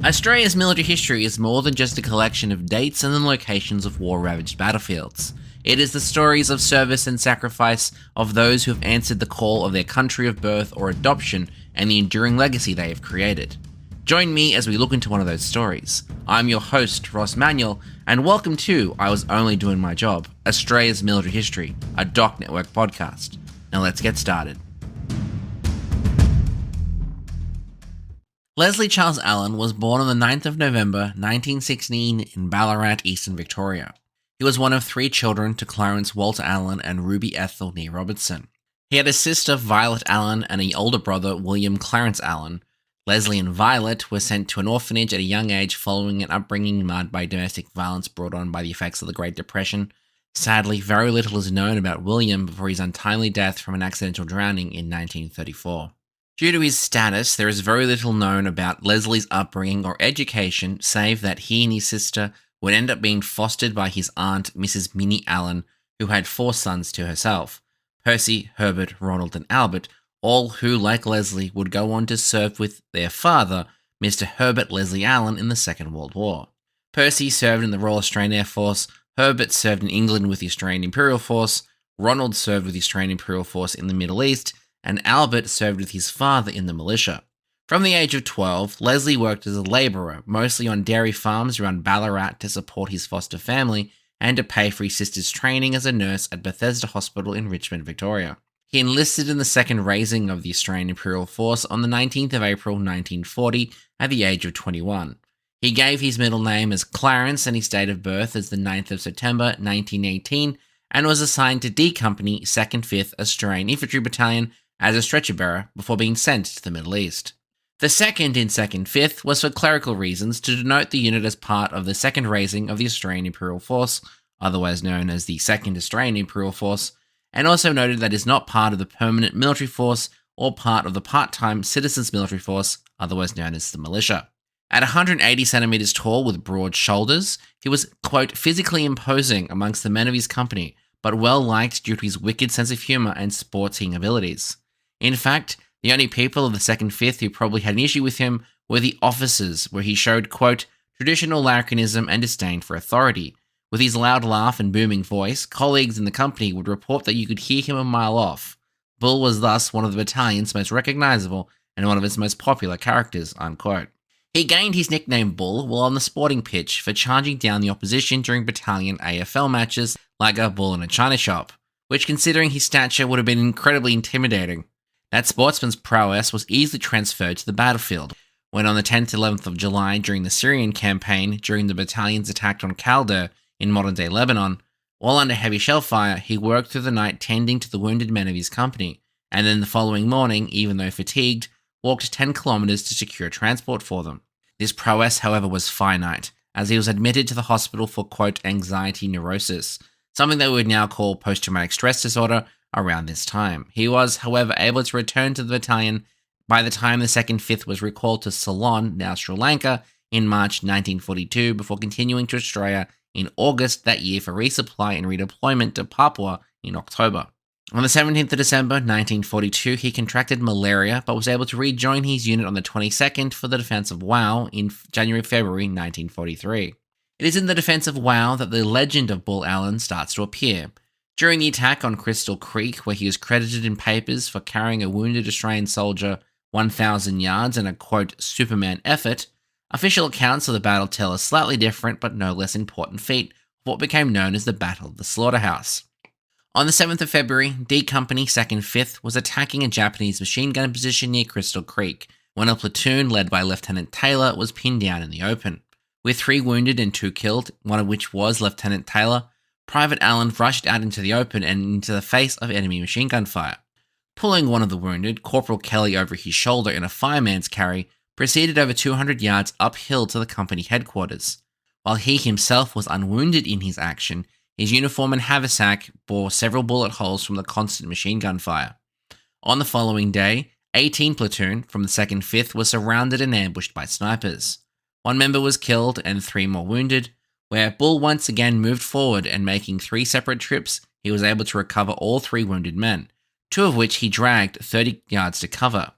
Australia's military history is more than just a collection of dates and the locations of war-ravaged battlefields. It is the stories of service and sacrifice of those who have answered the call of their country of birth or adoption and the enduring legacy they have created. Join me as we look into one of those stories. I'm your host, Ross Manuel, and welcome to I Was Only Doing My Job, Australia's Military History, a Doc Network podcast. Now let's get started. Leslie Charles Allen was born on the 9th of November 1916 in Ballarat, Eastern Victoria. He was one of three children to Clarence Walter Allen and Ruby Ethel Nee Robertson. He had a sister, Violet Allen, and an older brother, William Clarence Allen. Leslie and Violet were sent to an orphanage at a young age following an upbringing marred by domestic violence brought on by the effects of the Great Depression. Sadly, very little is known about William before his untimely death from an accidental drowning in 1934. Due to his status, there is very little known about Leslie's upbringing or education, save that he and his sister would end up being fostered by his aunt, Mrs. Minnie Allen, who had four sons to herself: Percy, Herbert, Ronald, and Albert, all who, like Leslie, would go on to serve with their father, Mr. Herbert Leslie Allen, in the Second World War. Percy served in the Royal Australian Air Force, Herbert served in England with the Australian Imperial Force, Ronald served with the Australian Imperial Force in the Middle East, and Albert served with his father in the militia. From the age of 12, Leslie worked as a labourer, mostly on dairy farms around Ballarat to support his foster family and to pay for his sister's training as a nurse at Bethesda Hospital in Richmond, Victoria. He enlisted in the second raising of the Australian Imperial Force on the 19th of April 1940 at the age of 21. He gave his middle name as Clarence and his date of birth as the 9th of September 1918 and was assigned to D Company 2nd 5th Australian Infantry Battalion as a stretcher bearer before being sent to the Middle East. The 2nd in 2nd 5th was for clerical reasons to denote the unit as part of the second raising of the Australian Imperial Force, otherwise known as the 2nd Australian Imperial Force, and also noted that it is not part of the permanent military force or part of the part-time citizens military force, otherwise known as the militia. At 180 centimeters tall with broad shoulders, he was, quote, physically imposing amongst the men of his company, but well liked due to his wicked sense of humour and sporting abilities. In fact, the only people of the 2nd 5th who probably had an issue with him were the officers, where he showed, quote, traditional larrikinism and disdain for authority. With his loud laugh and booming voice, colleagues in the company would report that you could hear him a mile off. Bull was thus one of the battalion's most recognisable and one of its most popular characters, unquote. He gained his nickname Bull while on the sporting pitch for charging down the opposition during battalion AFL matches like a bull in a china shop, which, considering his stature, would have been incredibly intimidating. That sportsman's prowess was easily transferred to the battlefield, when on the 10th 11th of July during the Syrian campaign, during the battalion's attack on Caldor in modern-day Lebanon, while under heavy shell fire, he worked through the night tending to the wounded men of his company, and then the following morning, even though fatigued, walked 10 kilometers to secure transport for them. This prowess, however, was finite, as he was admitted to the hospital for, quote, anxiety neurosis, something that we would now call post-traumatic stress disorder, around this time. He was, however, able to return to the battalion by the time the 2nd 5th was recalled to Ceylon, now Sri Lanka, in March 1942, before continuing to Australia in August that year for resupply and redeployment to Papua in October. On the 17th of December 1942, he contracted malaria, but was able to rejoin his unit on the 22nd for the defence of Wau in January-February 1943. It is in the defence of Wau that the legend of Bull Allen starts to appear. During the attack on Crystal Creek, where he was credited in papers for carrying a wounded Australian soldier 1,000 yards in a, quote, Superman effort, official accounts of the battle tell a slightly different but no less important feat of what became known as the Battle of the Slaughterhouse. On the 7th of February, D Company 2nd 5th was attacking a Japanese machine gun position near Crystal Creek, when a platoon led by Lieutenant Taylor was pinned down in the open. With 3 wounded and 2 killed, one of which was Lieutenant Taylor, Private Allen rushed out into the open and into the face of enemy machine gun fire. Pulling one of the wounded, Corporal Kelly, over his shoulder in a fireman's carry, proceeded over 200 yards uphill to the company headquarters. While he himself was unwounded in his action, his uniform and haversack bore several bullet holes from the constant machine gun fire. On the following day, 18 platoon from the 2nd 5th was surrounded and ambushed by snipers. 1 member was killed and 3 more wounded, where Bull once again moved forward and, making 3 separate trips, he was able to recover all 3 wounded men, 2 of which he dragged 30 yards to cover.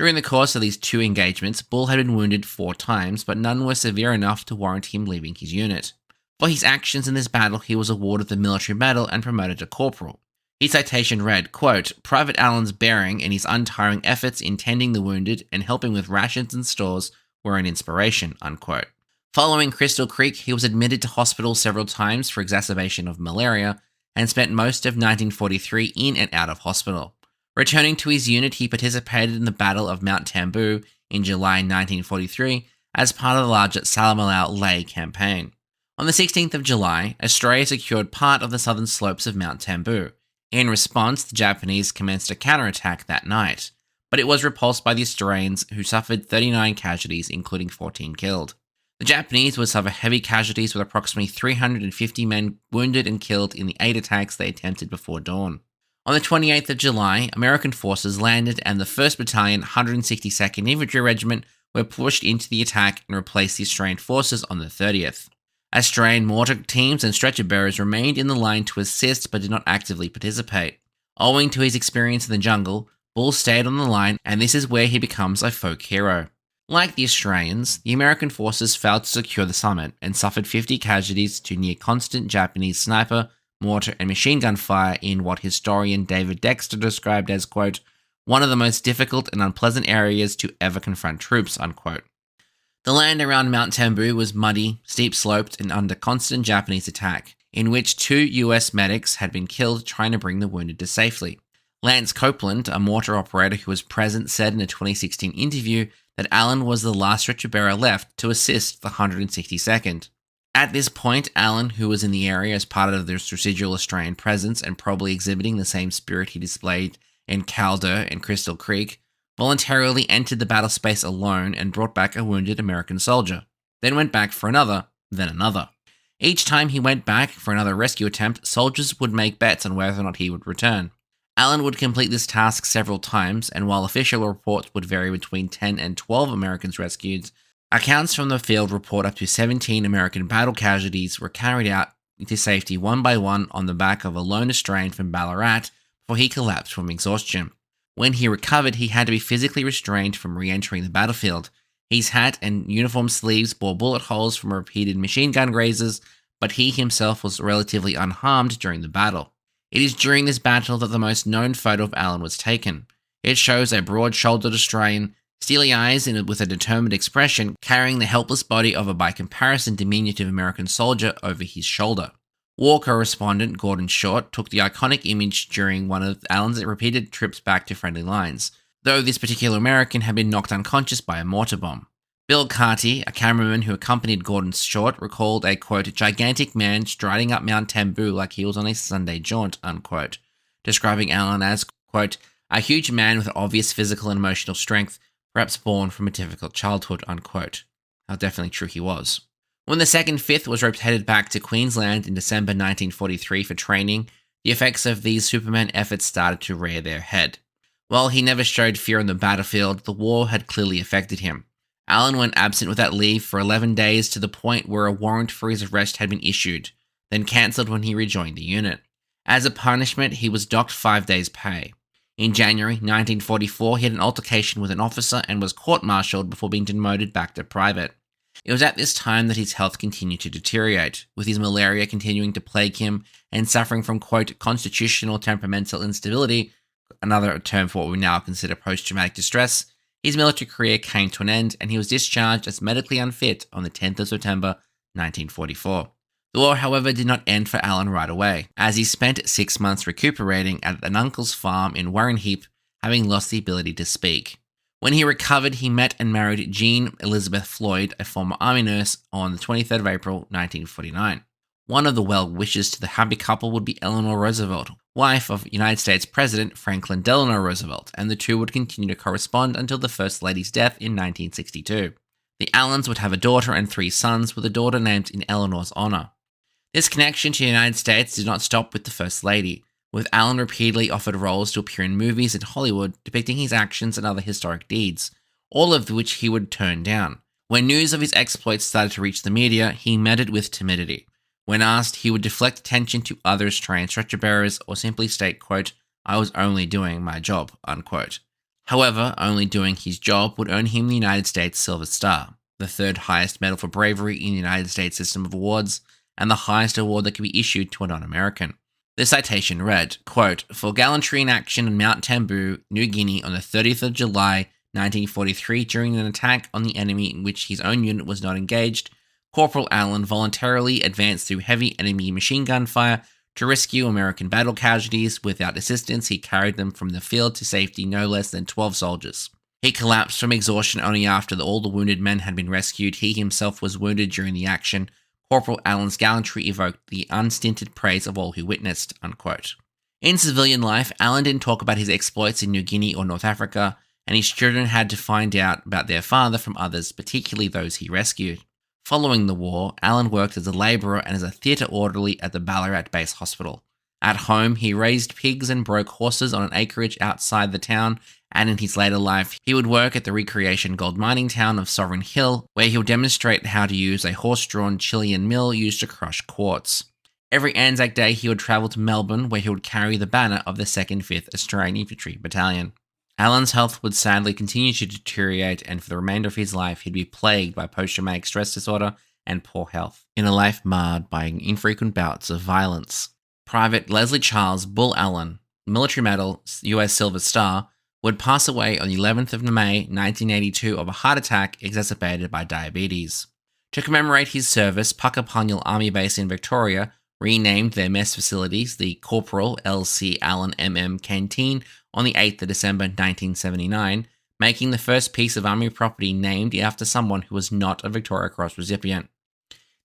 During the course of these 2 engagements, Bull had been wounded 4 times, but none were severe enough to warrant him leaving his unit. For his actions in this battle, he was awarded the Military Medal and promoted to corporal. His citation read, quote, "Private Allen's bearing and his untiring efforts in tending the wounded and helping with rations and stores were an inspiration," unquote. Following Crystal Creek, he was admitted to hospital several times for exacerbation of malaria and spent most of 1943 in and out of hospital. Returning to his unit, he participated in the Battle of Mount Tambu in July 1943 as part of the larger Salamalau-Leh campaign. On the 16th of July, Australia secured part of the southern slopes of Mount Tambu. In response, the Japanese commenced a counterattack that night, but it was repulsed by the Australians, who suffered 39 casualties, including 14 killed. The Japanese would suffer heavy casualties, with approximately 350 men wounded and killed in the 8 attacks they attempted before dawn. On the 28th of July, American forces landed and the 1st Battalion, 162nd Infantry Regiment were pushed into the attack and replaced the Australian forces on the 30th. Australian mortar teams and stretcher bearers remained in the line to assist but did not actively participate. Owing to his experience in the jungle, Bull stayed on the line, and this is where he becomes a folk hero. Like the Australians, the American forces failed to secure the summit and suffered 50 casualties to near constant Japanese sniper, mortar, and machine gun fire in what historian David Dexter described as, quote, "one of the most difficult and unpleasant areas to ever confront troops," unquote. The land around Mount Tambu was muddy, steep-sloped, and under constant Japanese attack, in which 2 US medics had been killed trying to bring the wounded to safety. Lance Copeland, a mortar operator who was present, said in a 2016 interview that Allen was the last stretcher bearer left to assist the 162nd. At this point, Allen, who was in the area as part of the residual Australian presence and probably exhibiting the same spirit he displayed in Calder and Crystal Creek, voluntarily entered the battle space alone and brought back a wounded American soldier, then went back for another, then another. Each time he went back for another rescue attempt, soldiers would make bets on whether or not he would return. Allen would complete this task several times, and while official reports would vary between 10 and 12 Americans rescued, accounts from the field report up to 17 American battle casualties were carried out to safety one by one on the back of a lone Australian from Ballarat before he collapsed from exhaustion. When he recovered, he had to be physically restrained from re-entering the battlefield. His hat and uniform sleeves bore bullet holes from repeated machine gun grazes, but he himself was relatively unharmed during the battle. It is during this battle that the most known photo of Allen was taken. It shows a broad-shouldered Australian, steely eyes with a determined expression, carrying the helpless body of a by comparison diminutive American soldier over his shoulder. War correspondent Gordon Short took the iconic image during one of Allen's repeated trips back to friendly lines, though this particular American had been knocked unconscious by a mortar bomb. Bill Carty, a cameraman who accompanied Gordon Short, recalled a, quote, "gigantic man striding up Mount Tambu like he was on a Sunday jaunt," unquote, describing Allen as, quote, "a huge man with obvious physical and emotional strength, perhaps born from a difficult childhood," unquote. How definitely true he was. When the 2nd Fifth was rotated back to Queensland in December 1943 for training, the effects of these Superman efforts started to rear their head. While he never showed fear on the battlefield, the war had clearly affected him. Allen went absent without leave for 11 days to the point where a warrant for his arrest had been issued, then cancelled when he rejoined the unit. As a punishment, he was docked 5 days' pay. In January 1944, he had an altercation with an officer and was court-martialed before being demoted back to private. It was at this time that his health continued to deteriorate, with his malaria continuing to plague him and suffering from, quote, "constitutional temperamental instability," another term for what we now consider post-traumatic distress. His military career came to an end, and he was discharged as medically unfit on the 10th of September 1944. The war, however, did not end for Allen right away, as he spent 6 months recuperating at an uncle's farm in Warrenheip, having lost the ability to speak. When he recovered, he met and married Jean Elizabeth Floyd, a former Army nurse, on the 23rd of April 1949. One of the well-wishers to the happy couple would be Eleanor Roosevelt, wife of United States President Franklin Delano Roosevelt, and the two would continue to correspond until the First Lady's death in 1962. The Allens would have a daughter and 3 sons, with a daughter named in Eleanor's honor. This connection to the United States did not stop with the First Lady, with Allen repeatedly offered roles to appear in movies in Hollywood depicting his actions and other historic deeds, all of which he would turn down. When news of his exploits started to reach the media, he met it with timidity. When asked, he would deflect attention to other Australian stretcher bearers or simply state, quote, "I was only doing my job," unquote. However, only doing his job would earn him the United States Silver Star, the third highest medal for bravery in the United States system of awards, and the highest award that could be issued to a non-American. The citation read, quote, "For gallantry in action on Mount Tambu, New Guinea on the 30th of July, 1943 during an attack on the enemy in which his own unit was not engaged, Corporal Allen voluntarily advanced through heavy enemy machine gun fire to rescue American battle casualties. Without assistance, he carried them from the field to safety no less than 12 soldiers. He collapsed from exhaustion only after all the wounded men had been rescued. He himself was wounded during the action. Corporal Allen's gallantry evoked the unstinted praise of all who witnessed," unquote. In civilian life, Allen didn't talk about his exploits in New Guinea or North Africa, and his children had to find out about their father from others, particularly those he rescued. Following the war, Allen worked as a labourer and as a theatre orderly at the Ballarat Base Hospital. At home, he raised pigs and broke horses on an acreage outside the town, and in his later life, he would work at the recreation gold mining town of Sovereign Hill, where he would demonstrate how to use a horse-drawn Chilean mill used to crush quartz. Every Anzac Day, he would travel to Melbourne, where he would carry the banner of the 2nd 5th Australian Infantry Battalion. Allen's health would sadly continue to deteriorate, and for the remainder of his life, he'd be plagued by post-traumatic stress disorder and poor health, in a life marred by infrequent bouts of violence. Private Leslie Charles Bull Allen, Military Medal, US Silver Star, would pass away on the 11th of May 1982 of a heart attack exacerbated by diabetes. To commemorate his service, Puckapunyal Army Base in Victoria renamed their mess facilities the Corporal L.C. Allen MM Canteen on the 8th of December 1979, making the first piece of Army property named after someone who was not a Victoria Cross recipient.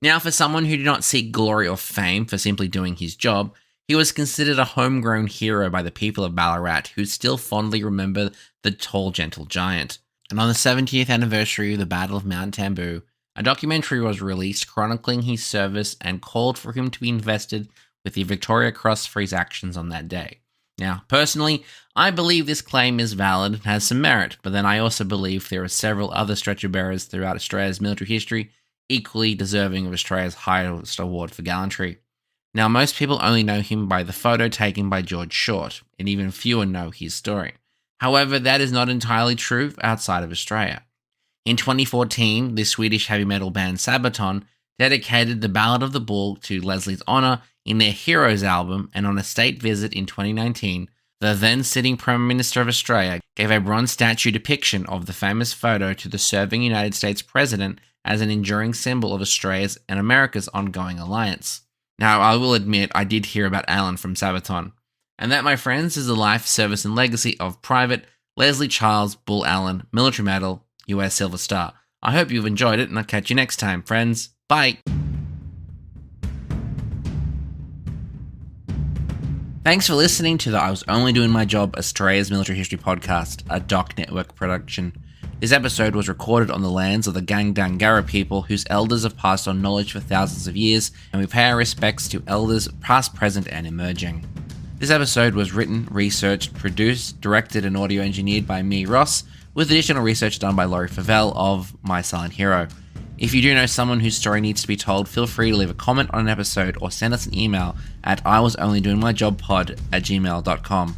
Now, for someone who did not seek glory or fame for simply doing his job, he was considered a homegrown hero by the people of Ballarat, who still fondly remember the tall, gentle giant. And on the 70th anniversary of the Battle of Mount Tambu, a documentary was released chronicling his service and called for him to be invested with the Victoria Cross for his actions on that day. Now, personally, I believe this claim is valid and has some merit, but then I also believe there are several other stretcher bearers throughout Australia's military history equally deserving of Australia's highest award for gallantry. Now, most people only know him by the photo taken by George Short, and even fewer know his story. However, that is not entirely true outside of Australia. In 2014, the Swedish heavy metal band Sabaton dedicated the Ballad of the Bull to Leslie's honour in their Heroes album, and on a state visit in 2019, the then-sitting Prime Minister of Australia gave a bronze statue depiction of the famous photo to the serving United States President as an enduring symbol of Australia's and America's ongoing alliance. Now, I will admit I did hear about Allen from Sabaton, and that, my friends, is the life, service, and legacy of Private Leslie Charles Bull Allen, Military Medal, US Silver Star. I hope you've enjoyed it, and I'll catch you next time, friends. Bye! Thanks for listening to the I Was Only Doing My Job Australia's Military History Podcast, a Doc Network production. This episode was recorded on the lands of the Gangdangara people, whose elders have passed on knowledge for thousands of years, and we pay our respects to elders past, present, and emerging. This episode was written, researched, produced, directed, and audio engineered by me, Ross, with additional research done by Laurie Favell of My Silent Hero. If you do know someone whose story needs to be told, feel free to leave a comment on an episode or send us an email at iwasonlydoingmyjobpod@gmail.com.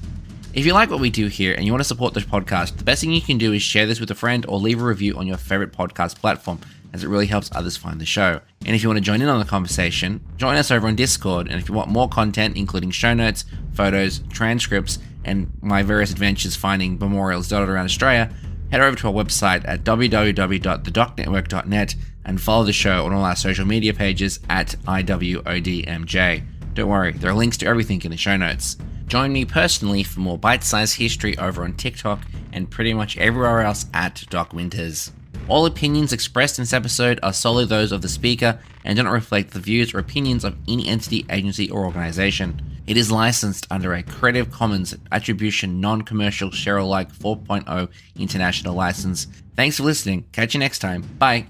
If you like what we do here and you want to support this podcast, the best thing you can do is share this with a friend or leave a review on your favorite podcast platform, as it really helps others find the show. And if you want to join in on the conversation, join us over on Discord. And if you want more content, including show notes, photos, transcripts, and my various adventures finding memorials dotted around Australia, head over to our website at www.thedocnetwork.net and follow the show on all our social media pages at IWODMJ. Don't worry, there are links to everything in the show notes. Join me personally for more bite-sized history over on TikTok and pretty much everywhere else at Doc Winters. All opinions expressed in this episode are solely those of the speaker and do not reflect the views or opinions of any entity, agency, or organization. It is licensed under a Creative Commons Attribution Non-Commercial Share-alike 4.0 International License. Thanks for listening. Catch you next time. Bye.